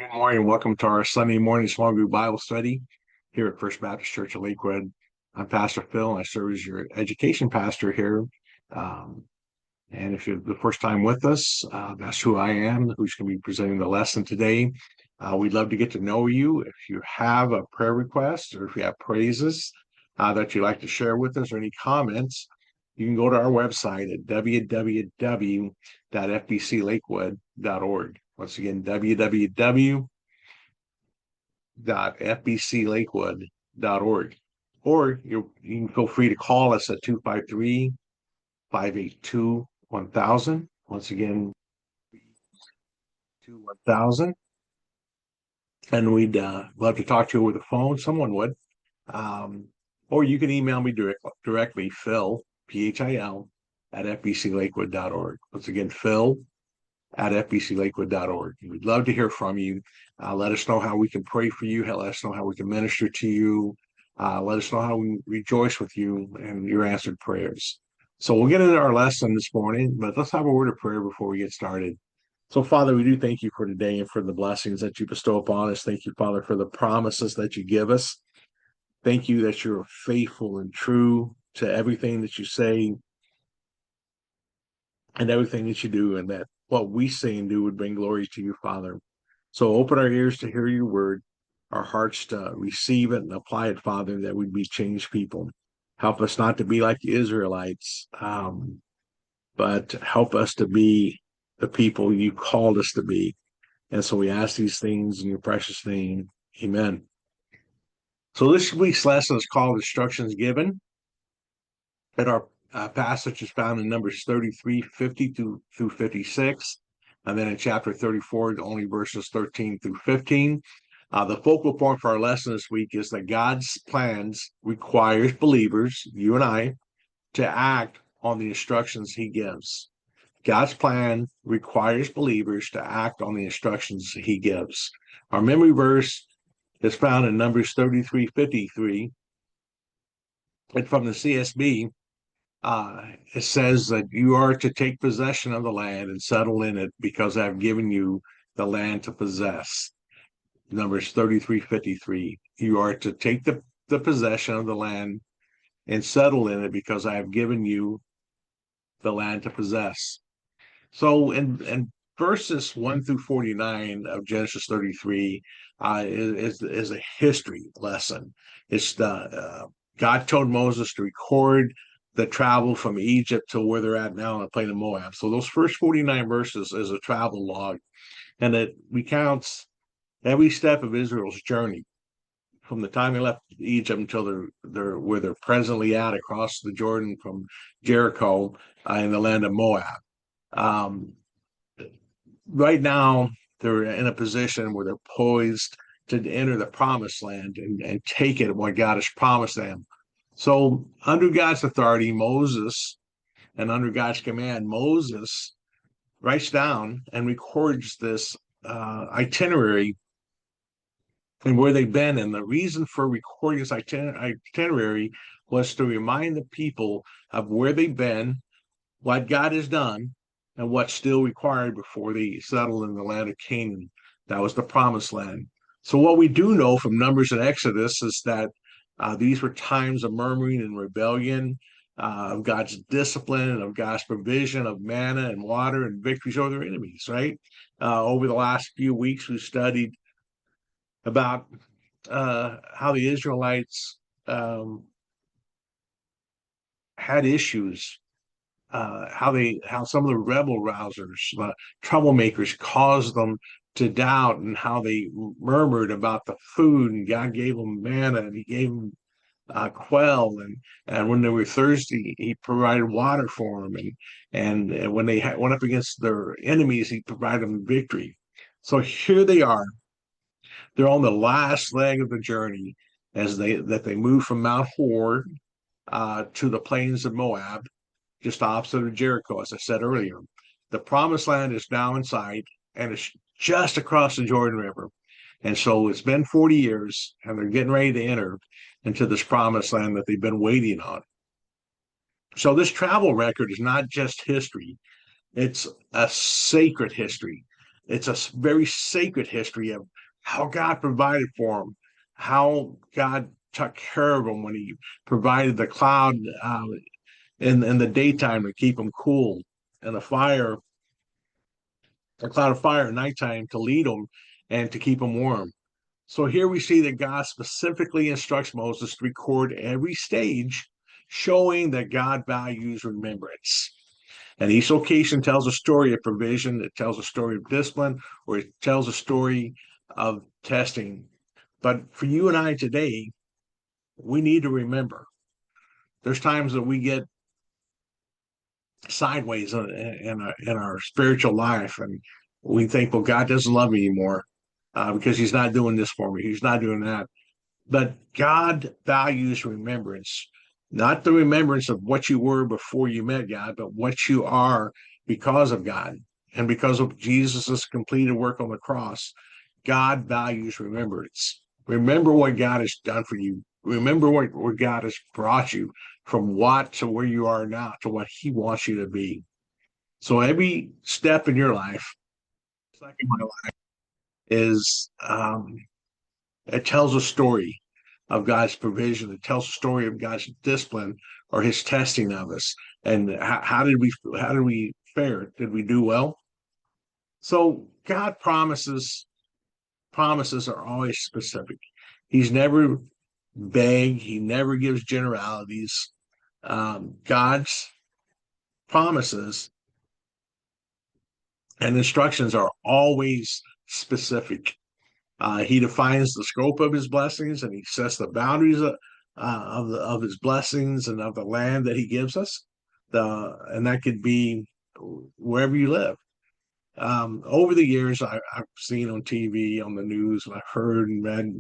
Good morning. Welcome to our Sunday morning small group Bible study here at First Baptist Church of Lakewood. I'm Pastor Phil, and I serve as your education pastor here. Um, and if you're the first time with us, that's who I am, who's going to be presenting the lesson today. We'd love to get to know you. If you have a prayer request or if you have praises that you'd like to share with us or any comments, you can go to our website at www.fbclakewood.org. Once again, www.fbclakewood.org. Or you can feel free to call us at 253-582-1000. Once again, 1000. And we'd love to talk to you over the phone. Someone would. Um, or you can email me directly, Phil, Phil, at fbclakewood.org. Once again, Phil at fbclakewood.org. We'd love to hear from you. Let us know how we can pray for you. Let us know how we can minister to you. Let us know how we rejoice with you and your answered prayers. So we'll get into our lesson this morning, but let's have a word of prayer before we get started. So, Father, we do thank you for today and for the blessings that you bestow upon us. Thank you, Father, for the promises that you give us. Thank you that you're faithful and true to everything that you say and everything that you do, and that what we say and do would bring glory to you, Father. So open our ears to hear your word, our hearts to receive it and apply it, Father, that we'd be changed people. Help us not to be like the Israelites, but help us to be the people you called us to be. And so we ask these things in your precious name. Amen. So this week's lesson is called Instructions Given. And our passage is found in Numbers 33, 50 through 56. And then in chapter 34, only verses 13 through 15. The focal point for our lesson this week is that God's plans requires believers, you and I, to act on the instructions he gives. God's plan requires believers to act on the instructions he gives. Our memory verse is found in Numbers 33:53. And from the CSB, it says that you are to take possession of the land and settle in it because I've given you the land to possess. Numbers 33:53. You are to take the possession of the land and settle in it because I have given you the land to possess. So in verses 1 through 49 of Genesis 33 is a history lesson. It's the God told Moses to record the travel from Egypt to where they're at now in the plain of Moab. So those first 49 verses is a travel log, and it recounts every step of Israel's journey from the time they left Egypt until they're where they're presently at across the Jordan from Jericho in the land of Moab. Um, right now, they're in a position where they're poised to enter the promised land and take it what God has promised them. So, under God's authority, Moses, and under God's command, Moses writes down and records this itinerary and where they've been. And the reason for recording this itinerary was to remind the people of where they've been, what God has done, and what's still required before they settle in the land of Canaan. That was the promised land. So, what we do know from Numbers and Exodus is that these were times of murmuring and rebellion, of God's discipline and of God's provision of manna and water and victories over their enemies, right? Over the last few weeks, we've studied about how the Israelites had issues, how some of the rebel rousers, troublemakers, caused them to doubt, and how they murmured about the food, and God gave them manna, and He gave them quail, and when they were thirsty, He provided water for them, and when they went up against their enemies, He provided them victory. So here they are. They're on the last leg of the journey as they move from Mount Hor to the plains of Moab, just opposite of Jericho, as I said earlier. The promised land is now in sight, and it's just across the Jordan River. And so it's been 40 years, and they're getting ready to enter into this promised land that they've been waiting on. So this travel record is not just history, it's a sacred history. It's a very sacred history of how God provided for them, how God took care of them when He provided the cloud in the daytime to keep them cool, and a cloud of fire at nighttime to lead them and to keep them warm. So here we see that God specifically instructs Moses to record every stage, showing that God values remembrance. And each location tells a story of provision, it tells a story of discipline, or it tells a story of testing. But for you and I today, we need to remember there's times that we get sideways in our spiritual life, and we think, well, God doesn't love me anymore because He's not doing this for me. He's not doing that. But God values remembrance, not the remembrance of what you were before you met God, but what you are because of God and because of Jesus' completed work on the cross. God values remembrance. Remember what God has done for you. Remember where God has brought you from what to where you are now to what He wants you to be. So every step in your life, like in my life, is it tells a story of God's provision. It tells a story of God's discipline or His testing of us. And how did we fare? Did we do well? So God promises are always specific. He's never vague. He never gives generalities. God's promises and instructions are always specific. He defines the scope of His blessings, and He sets the boundaries of His blessings and of the land that He gives us. And that could be wherever you live. Over the years, I've seen on TV, on the news, and I've heard and read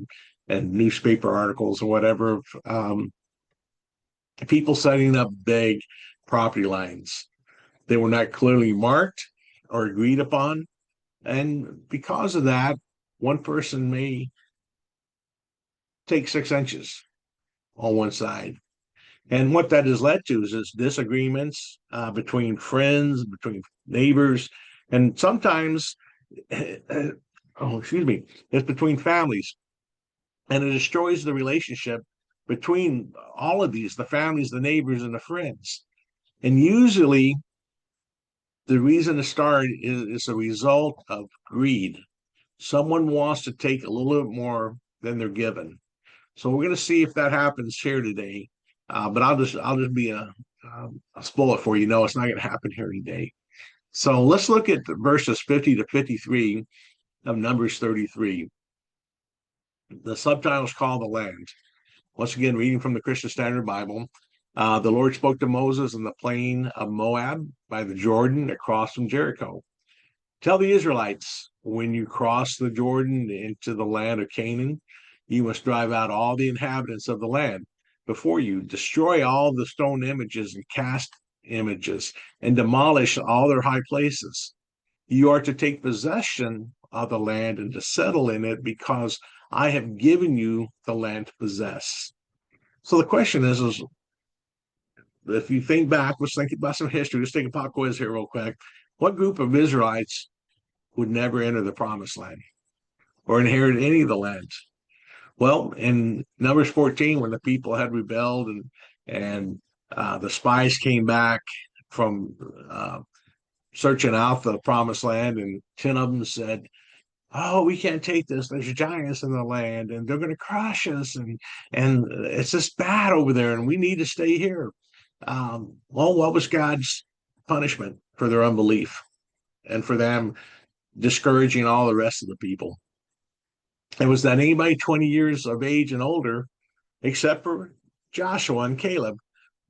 and newspaper articles or whatever, people setting up big property lines. They were not clearly marked or agreed upon. And because of that, one person may take 6 inches on one side. And what that has led to is disagreements between friends, between neighbors, and sometimes, excuse me, it's between families. And it destroys the relationship between all of these, the families, the neighbors, and the friends. And usually the reason to start is a result of greed. Someone wants to take a little bit more than they're given. So we're going to see if that happens here today. But I'll just be a spoil it for you. No, it's not going to happen here today. So let's look at verses 50 to 53 of Numbers 33. The subtitle is called The Land. Once again, reading from the Christian Standard Bible. The Lord spoke to Moses in the plain of Moab by the Jordan across from Jericho. Tell the Israelites, when you cross the Jordan into the land of Canaan, you must drive out all the inhabitants of the land before you, destroy all the stone images and cast images, and demolish all their high places. You are to take possession of the land and to settle in it, because I have given you the land to possess. So the question is if you think back, let's think about some history. Let's take a pop quiz here real quick. What group of Israelites would never enter the promised land or inherit any of the lands? Well, in Numbers 14, when the people had rebelled and the spies came back from searching out the promised land, and 10 of them said, "Oh, we can't take this. There's giants in the land, and they're going to crush us, and it's just bad over there, and we need to stay here." Well, what was God's punishment for their unbelief and for them discouraging all the rest of the people? It was that anybody 20 years of age and older, except for Joshua and Caleb,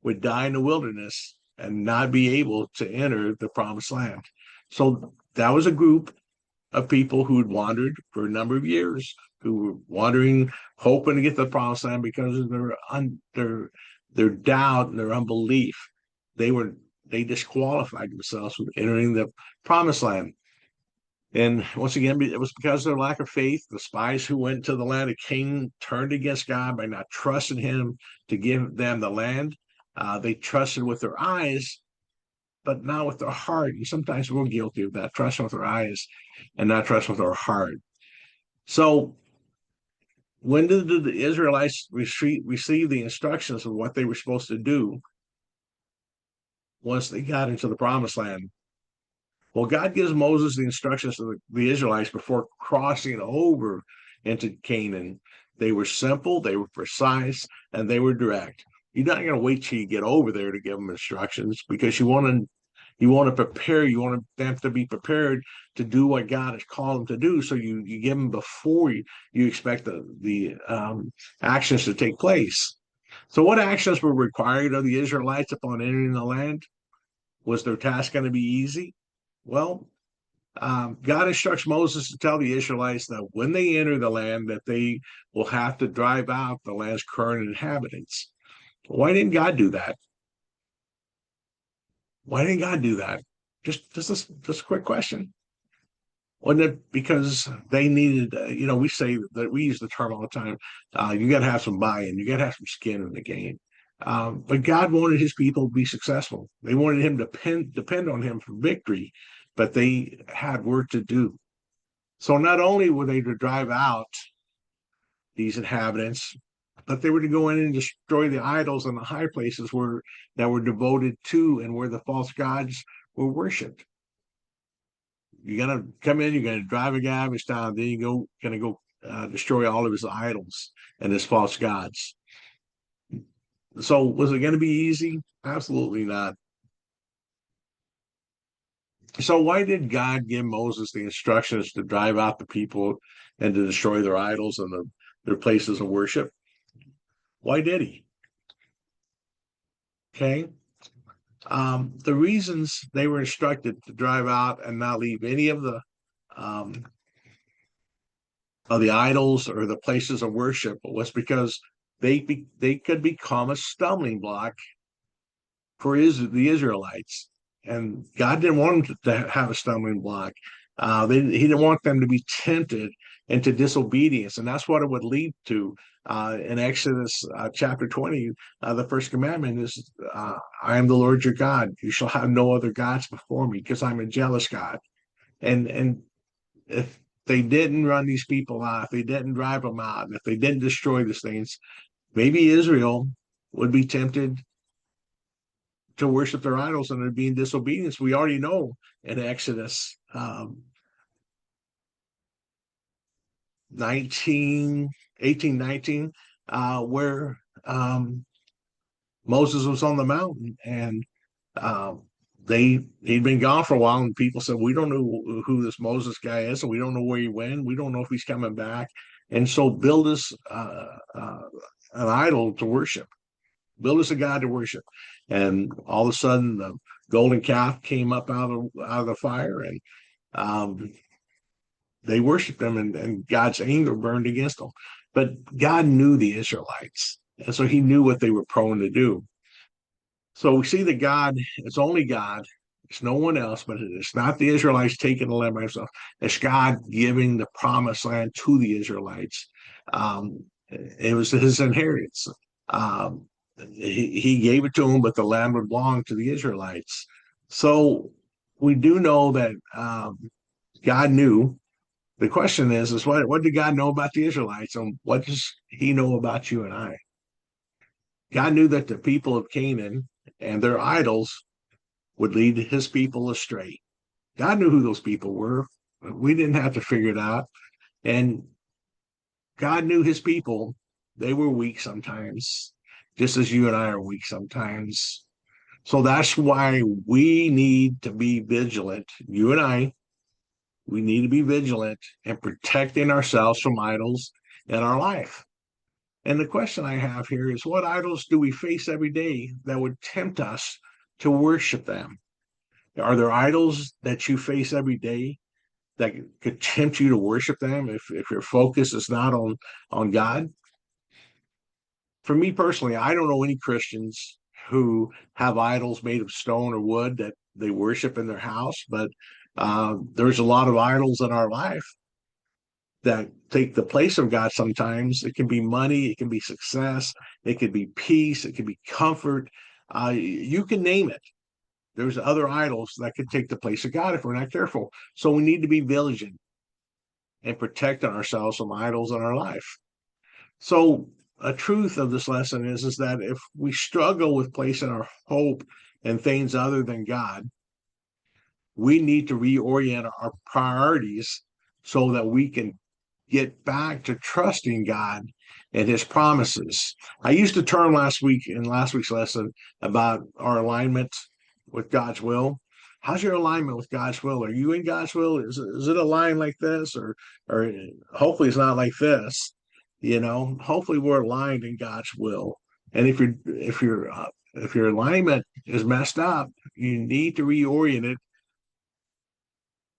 would die in the wilderness and not be able to enter the promised land. So that was a group of people who had wandered for a number of years, who were wandering, hoping to get to the promised land because of their doubt and their unbelief. They disqualified themselves from entering the promised land. And once again, it was because of their lack of faith. The spies who went to the land of Canaan turned against God by not trusting Him to give them the land. They trusted with their eyes but not with our heart. And sometimes we're guilty of that, trusting with our eyes and not trusting with our heart. So when did the Israelites receive the instructions of what they were supposed to do once they got into the promised land? Well, God gives Moses the instructions to the Israelites before crossing over into Canaan. They were simple, they were precise, and they were direct. You're not going to wait till you get over there to give them instructions because you want to prepare. You want them to be prepared to do what God has called them to do. So you give them before you expect the actions to take place. So what actions were required of the Israelites upon entering the land? Was their task going to be easy? Well, God instructs Moses to tell the Israelites that when they enter the land, that they will have to drive out the land's current inhabitants. Why didn't God do that? Why didn't God do that? Just a quick question. Wasn't it because they needed? We say that we use the term all the time. You got to have some buy-in. You got to have some skin in the game. But God wanted His people to be successful. They wanted Him to depend on Him for victory, but they had work to do. So not only were they to drive out these inhabitants, but they were to go in and destroy the idols and the high places that were devoted to and where the false gods were worshipped. You're gonna come in, you're gonna drive a guy out of his town, then you're gonna go destroy all of his idols and his false gods. So was it going to be easy? Absolutely not. So why did God give Moses the instructions to drive out the people and to destroy their idols and their places of worship? Why did He? Okay. The reasons they were instructed to drive out and not leave any um, of the idols or the places of worship was because they could become a stumbling block for the Israelites, and God didn't want them to have a stumbling block. He didn't want them to be tempted into disobedience, and that's what it would lead to. In Exodus chapter 20, the first commandment is, "I am the Lord your God. You shall have no other gods before me, because I'm a jealous God." And if they didn't run these people out, if they didn't drive them out, and if they didn't destroy these things, maybe Israel would be tempted to worship their idols and to be in disobedience. We already know in Exodus 19, where Moses was on the mountain and he'd been gone for a while, and people said, "We don't know who this Moses guy is, and we don't know where he went. We don't know if he's coming back." And so build us an idol to worship. Build us a God to worship. And all of a sudden, the golden calf came up out of the fire, and um, they worshiped him, and God's anger burned against them. But God knew the Israelites, and so He knew what they were prone to do. So we see that God, it's only God. It's no one else, but it's not the Israelites taking the land by themselves. It's God giving the promised land to the Israelites. It was His inheritance. Um, he gave it to them, but the land would belong to the Israelites. So we do know that God knew. The question is what did God know about the Israelites, and what does He know about you and I? God knew that the people of Canaan and their idols would lead His people astray. God knew who those people were. We didn't have to figure it out. And God knew His people. They were weak sometimes, just as you and I are weak sometimes. So that's why we need to be vigilant. You and I, we need to be vigilant in protecting ourselves from idols in our life. And the question I have here is, what idols do we face every day that would tempt us to worship them? Are there idols that you face every day that could tempt you to worship them if your focus is not on God? For me personally, I don't know any Christians who have idols made of stone or wood that they worship in their house, but there's a lot of idols in our life that take the place of God sometimes. It can be money, it can be success, it could be peace, it can be comfort. You can name it. There's other idols that could take the place of God if we're not careful. So we need to be vigilant and protecting ourselves from idols in our life. So a truth of this lesson is that if we struggle with placing our hope in things other than God, we need to reorient our priorities so that we can get back to trusting God and his promises. I used a term last week in last week's lesson about our alignment with God's will. How's your alignment with God's will? Are you in God's will? Is it aligned like this, or hopefully it's not like this? Hopefully we're aligned in God's will. And if your alignment is messed up, you need to reorient it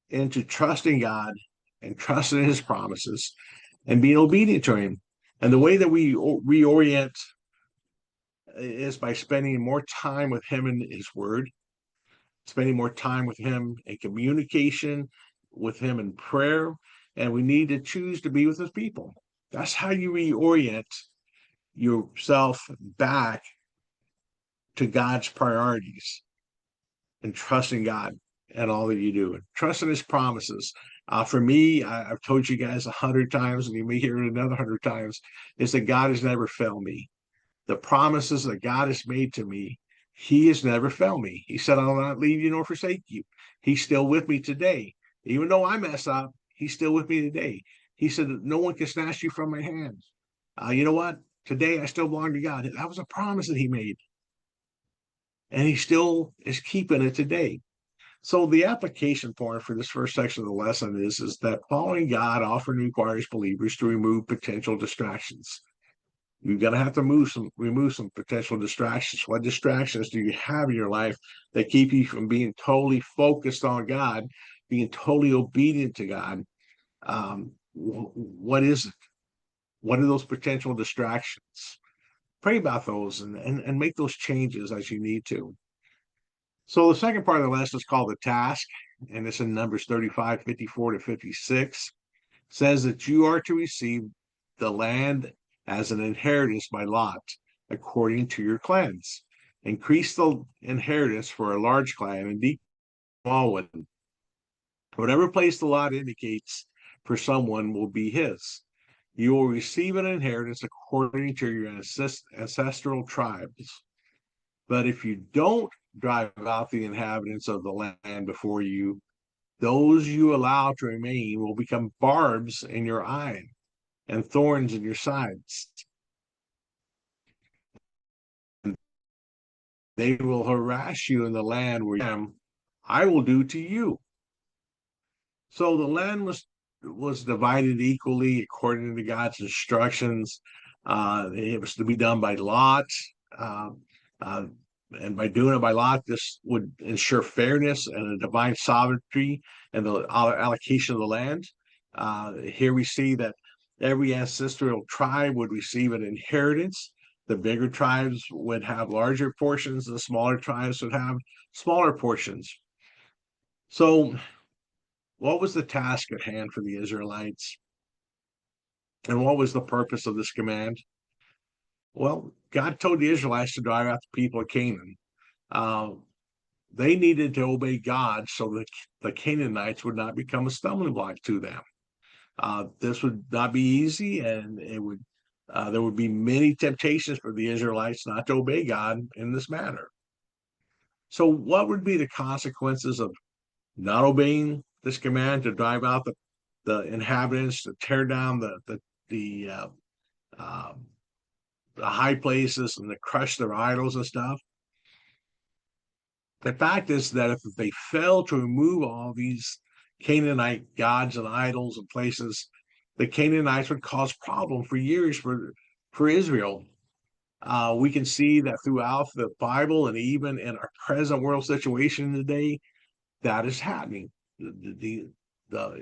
into trusting God and trusting his promises and being obedient to him. And the way that we reorient is by spending more time with him in his word, spending more time with him in communication, with him in prayer. And we need to choose to be with his people. That's how you reorient yourself back to God's priorities and trusting God and all that you do and trusting his promises. For me, I've told you guys 100 times, and you may hear it another 100 times, is that God has never failed me. The promises that God has made to me, he has never failed me. He said, I'll not leave you nor forsake you. He's still with me today. Even though I mess up, he's still with me today. He said that no one can snatch you from my hands. You know what? Today I still belong to God. That was a promise that he made. And he still is keeping it today. So the application point for this first section of the lesson is that following God often requires believers to remove potential distractions. You're going to have to remove some potential distractions. What distractions do you have in your life that keep you from being totally focused on God, being totally obedient to God? What is it? What are those potential distractions? Pray about those and make those changes as you need to. So the second part of the lesson is called the task, and it's in Numbers 35, 54 to 56. Says that you are to receive the land as an inheritance by lot, according to your clans. Increase the inheritance for a large clan and decrease a small one. Whatever place the lot indicates for someone will be his. You will receive an inheritance according to your ancestral tribes. But if you don't drive out the inhabitants of the land before you, those you allow to remain will become barbs in your eye and thorns in your sides. And they will harass you in the land where I will do to you. So the land was divided equally according to God's instructions. It was to be done by lot. Uh, uh, and by doing it by lot, this would ensure fairness and a divine sovereignty and the allocation of the land. Here we see that every ancestral tribe would receive an inheritance. The bigger tribes would have larger portions, the smaller tribes would have smaller portions. So, what was the task at hand for the Israelites? And what was the purpose of this command? Well, God told the Israelites to drive out the people of Canaan. Uh, they needed to obey God so that the Canaanites would not become a stumbling block to them. This would not be easy, and there would be many temptations for the Israelites not to obey God in this manner. So, what would be the consequences of not obeying this command to drive out the inhabitants, to tear down the uh, the high places and to crush their idols and stuff? The fact is that if they fail to remove all these Canaanite gods and idols and places, the Canaanites would cause problem for years for Israel. We can see that throughout the Bible and even in our present world situation today, that is happening. The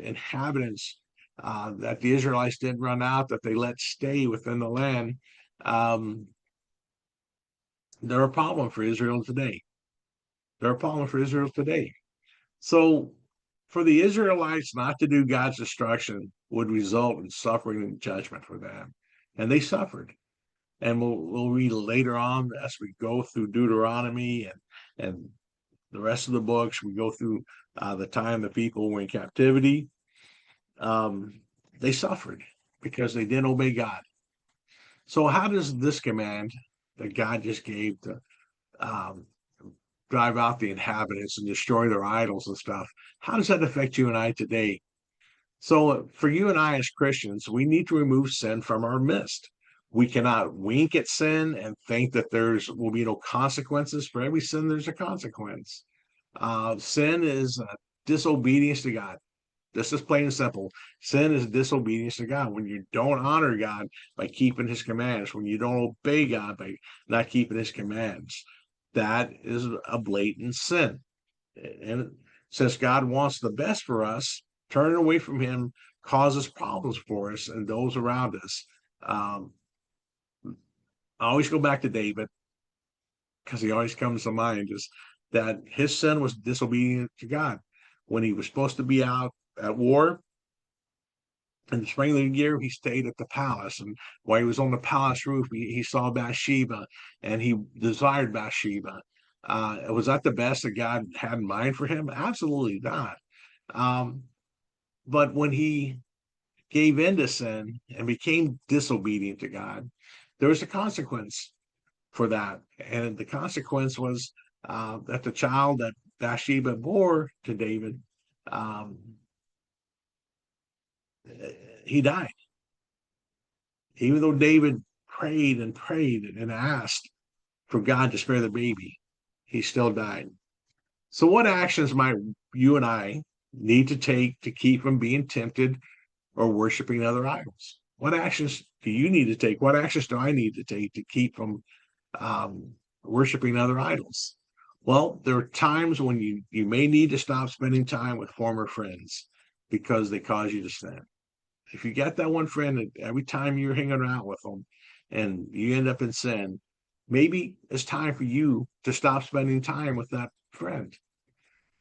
inhabitants that the Israelites didn't run out, that they let stay within the land, um, they're a problem for Israel today. They're a problem for Israel today. So, for the Israelites not to do God's destruction would result in suffering and judgment for them. And they suffered. And we'll read later on as we go through Deuteronomy and the rest of the books. We go through the time the people were in captivity. Um, they suffered because they didn't obey God. So, how does this command that God just gave to um, drive out the inhabitants and destroy their idols and stuff, how does that affect you and I today? So, for you and I as Christians, we need to remove sin from our midst. We cannot wink at sin and think that there's will be no consequences. For every sin, there's a consequence. Sin is disobedience to God. This is plain and simple. Sin is disobedience to God. When you don't honor God by keeping his commands, when you don't obey God by not keeping his commands, that is a blatant sin. And since God wants the best for us, turning away from him causes problems for us and those around us. Um, I always go back to David because he always comes to mind is that his sin was disobedient to God. When he was supposed to be out at war, in the spring of the year, he stayed at the palace. And while he was on the palace roof, he saw Bathsheba and he desired Bathsheba. Was that the best that God had in mind for him? Absolutely not. Um, but when he gave in to sin and became disobedient to God, there was a consequence for that. And the consequence was that the child that Bathsheba bore to David, um, he died. Even though David prayed and prayed and asked for God to spare the baby, he still died. So, what actions might you and I need to take to keep from being tempted or worshiping other idols? What actions do you need to take? What actions do I need to take to keep from worshiping other idols? Well, there are times when you may need to stop spending time with former friends because they cause you to sin. If you got that one friend that every time you're hanging out with them and you end up in sin, maybe it's time for you to stop spending time with that friend.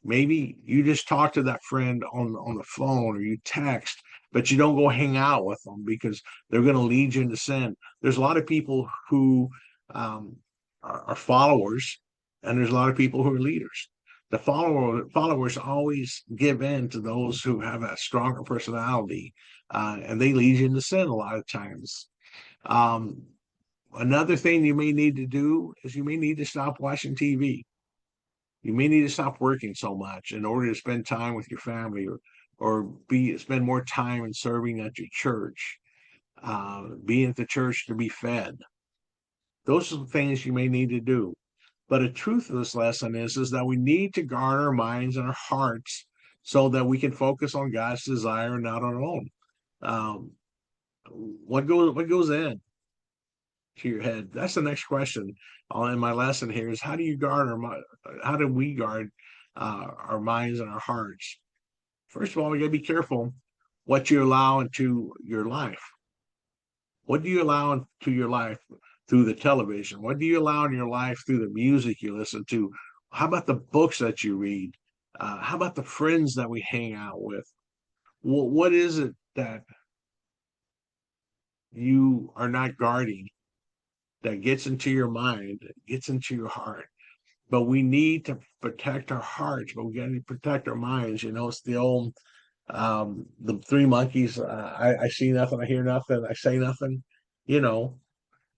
Maybe you just talk to that friend on the phone or you text, but you don't go hang out with them because they're going to lead you into sin. There's a lot of people who um, are followers, and there's a lot of people who are leaders. The followers always give in to those who have a stronger personality, and they lead you into sin a lot of times. Um, Another thing you may need to do is you may need to stop watching TV. You may need to stop working so much in order to spend time with your family or be spend more time in serving at your church, being at the church to be fed. Those are the things you may need to do. But the truth of this lesson is that we need to guard our minds and our hearts so that we can focus on God's desire and not on our own. Um, what goes in to your head? That's the next question in my lesson here is how do you guard how do we guard our minds and our hearts? First of all, we got to be careful what you allow into your life. What do you allow into your life through the television? What do you allow in your life through the music you listen to? How about the books that you read? How about the friends that we hang out with? What is it that you are not guarding that gets into your mind, gets into your heart? But we need to protect our hearts, but we got to protect our minds. It's the old the three monkeys. I see nothing, I hear nothing, I say nothing. You know,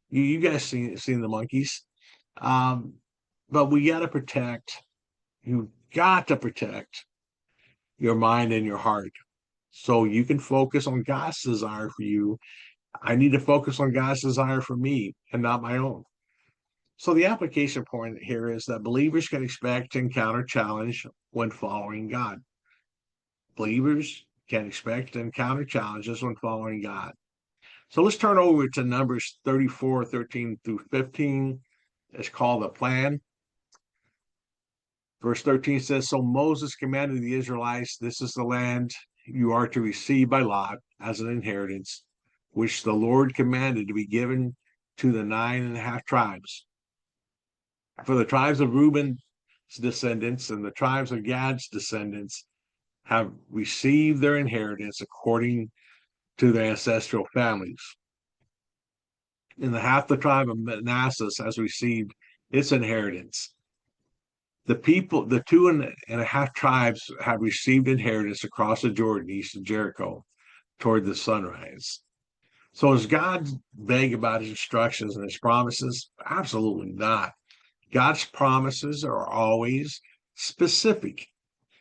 you guys seen the monkeys. Um, but we got to protect. You got to protect your mind and your heart so you can focus on God's desire for you. I need to focus on God's desire for me and not my own. So the application point here is that believers can expect to encounter challenge when following God. Believers can expect to encounter challenges when following God. So let's turn over to Numbers 34, 13 through 15. It's called the plan. Verse 13 says, So Moses commanded the Israelites, This is the land you are to receive by lot as an inheritance, which the Lord commanded to be given to the 9.5 tribes. For the tribes of Reuben's descendants and the tribes of Gad's descendants have received their inheritance according to their ancestral families. And the half the tribe of Manasseh has received its inheritance. The people, the 2.5 tribes have received inheritance across the Jordan, east of Jericho, toward the sunrise. So is God vague about his instructions and his promises? Absolutely not. God's promises are always specific.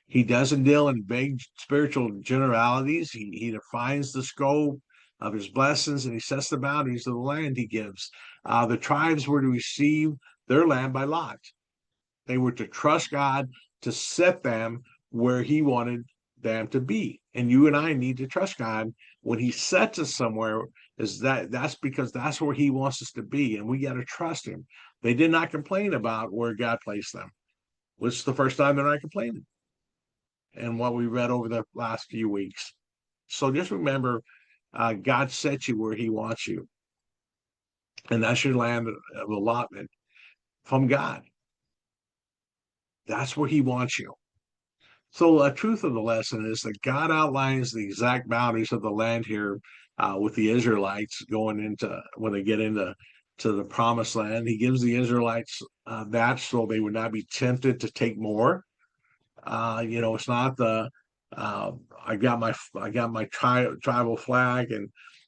He doesn't deal in vague spiritual generalities. He defines the scope of his blessings and he sets the boundaries of the land he gives. The tribes were to receive their land by lot. They were to trust God to set them where he wanted them to be. And you and I need to trust God when he sets us somewhere, that's because that's where he wants us to be. And we got to trust him. They did not complain about where God placed them, which is the first time they're not complaining. And what we read over the last few weeks. So just remember, God set you where he wants you. And that's your land of allotment from God. That's where he wants you. So the truth of the lesson is that God outlines the exact boundaries of the land here with the Israelites going into when they get into the promised land. He gives the Israelites that so they would not be tempted to take more. It's not the I got my tribal flag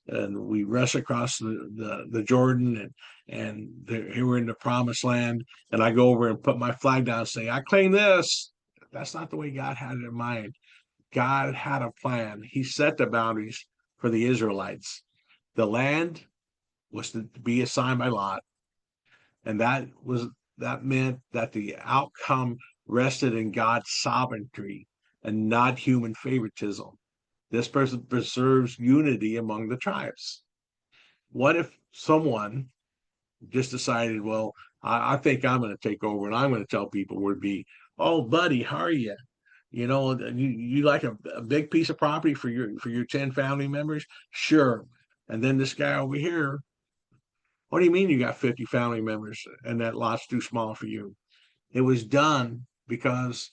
and we rush across the Jordan and here we're in the promised land and I go over and put my flag down and say I claim this. That's not the way God had it in mind. God had a plan. He set the boundaries for the Israelites. The land was to be assigned by lot, and that meant that the outcome rested in God's sovereignty and not human favoritism. This person preserves unity among the tribes. What if someone just decided, well, I think I'm going to take over and I'm going to tell people where to be. Oh, buddy, how are you? You like a big piece of property for your 10 family members? Sure. And then this guy over here, what do you mean you got 50 family members and that lot's too small for you? It was done because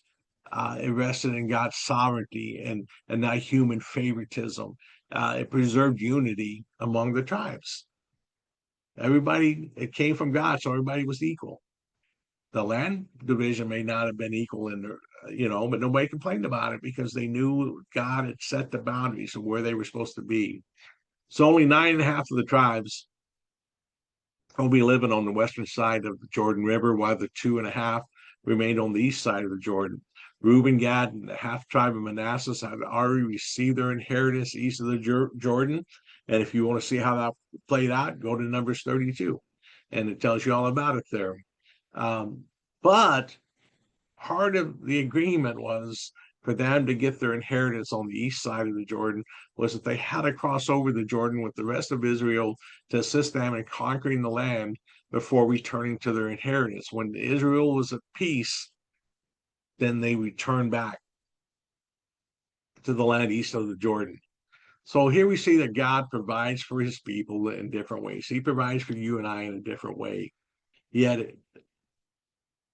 it rested in God's sovereignty and not human favoritism. It preserved unity among the tribes. Everybody, it came from God, so everybody was equal. The land division may not have been equal but nobody complained about it because they knew God had set the boundaries of where they were supposed to be. So only 9.5 of the tribes will be living on the western side of the Jordan River, while the 2.5 remained on the east side of the Jordan. Reuben, Gad, and the half tribe of Manasseh have already received their inheritance east of the Jordan. And if you want to see how that played out, go to Numbers 32, and it tells you all about it there. But part of the agreement was for them to get their inheritance on the east side of the Jordan was that they had to cross over the Jordan with the rest of Israel to assist them in conquering the land before returning to their inheritance. When Israel was at peace, then they returned back to the land east of the Jordan. So here we see that God provides for his people in different ways. He provides for you and I in a different way. Yet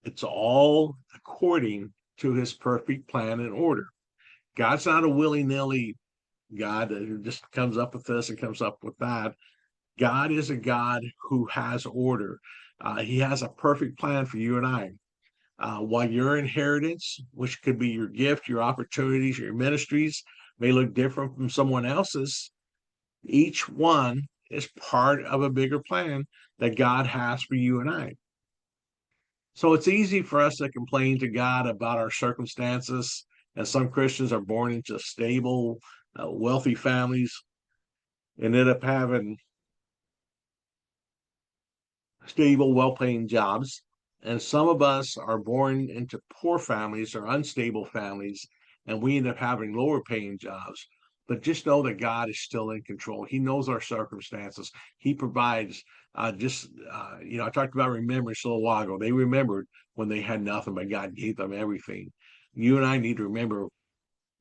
it's all according to his perfect plan and order. God's not a willy-nilly God who just comes up with this and comes up with that. God is a God who has order. He has a perfect plan for you and I. While your inheritance, which could be your gift, your opportunities, your ministries, may look different from someone else's, each one is part of a bigger plan that God has for you and I. So it's easy for us to complain to God about our circumstances. And some Christians are born into stable, wealthy families and end up having stable, well-paying jobs. And some of us are born into poor families or unstable families, and we end up having lower paying jobs. But just know that God is still in control. He knows our circumstances. He provides. I talked about remembrance a little while ago. They remembered when they had nothing, but God gave them everything. You and I need to remember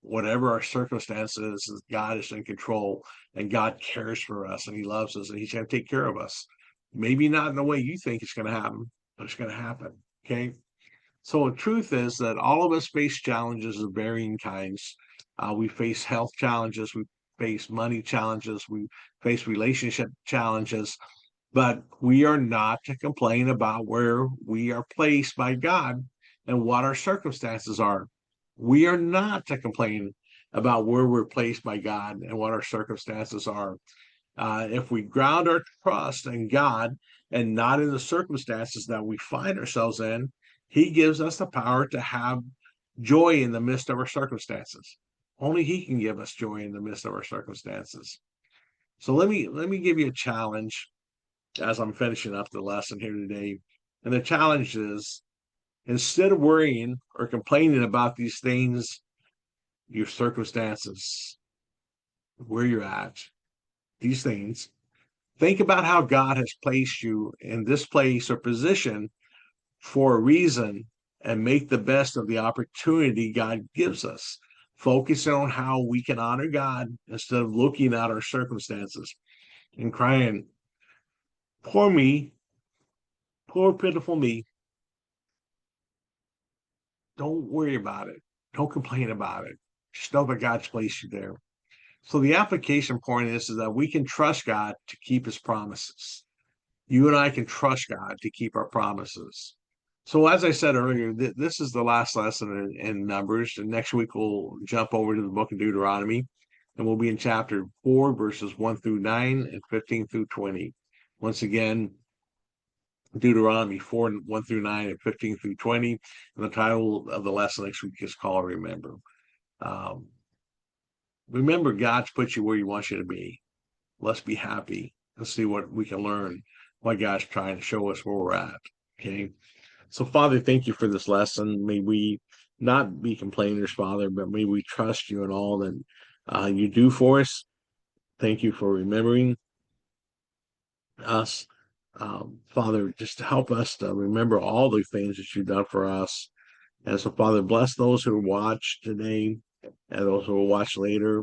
whatever our circumstances, God is in control and God cares for us and he loves us and he's going to take care of us. Maybe not in the way you think it's going to happen, but it's going to happen. Okay. So the truth is that all of us face challenges of varying kinds. We face health challenges, we face money challenges, we face relationship challenges, but we are not to complain about where we are placed by God and what our circumstances are. We are not to complain about where we're placed by God and what our circumstances are. If we ground our trust in God and not in the circumstances that we find ourselves in, He gives us the power to have joy in the midst of our circumstances. Only He can give us joy in the midst of our circumstances. So let me give you a challenge as I'm finishing up the lesson here today. And the challenge is, instead of worrying or complaining about these things, your circumstances, where you're at, these things, think about how God has placed you in this place or position for a reason, and make the best of the opportunity God gives us. Focusing on how we can honor God instead of looking at our circumstances and crying, poor me, poor pitiful me. Don't worry about it. Don't complain about it. Just know that God's placed you there. So the application point is that we can trust God to keep his promises. You and I can trust God to keep our promises. So as I said earlier, this is the last lesson in Numbers. And next week we'll jump over to the book of Deuteronomy, and we'll be in chapter 4, verses 1 through 9 and 15 through 20. Once again, Deuteronomy 4, 1 through 9 and 15 through 20. And the title of the lesson next week is called Remember. Um, remember, God's put you where he wants you to be. Let's be happy and see what we can learn, what God's trying to show us where we're at. Okay. So, Father, thank you for this lesson. May we not be complainers, Father, but may we trust you in all that you do for us. Thank you for remembering us. Father, just help us to remember all the things that you've done for us. And so, Father, bless those who watch today and those who will watch later.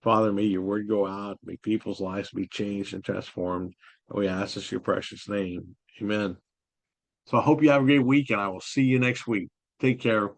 Father, may your word go out. May people's lives be changed and transformed. And we ask this in your precious name. Amen. So I hope you have a great week, and I will see you next week. Take care.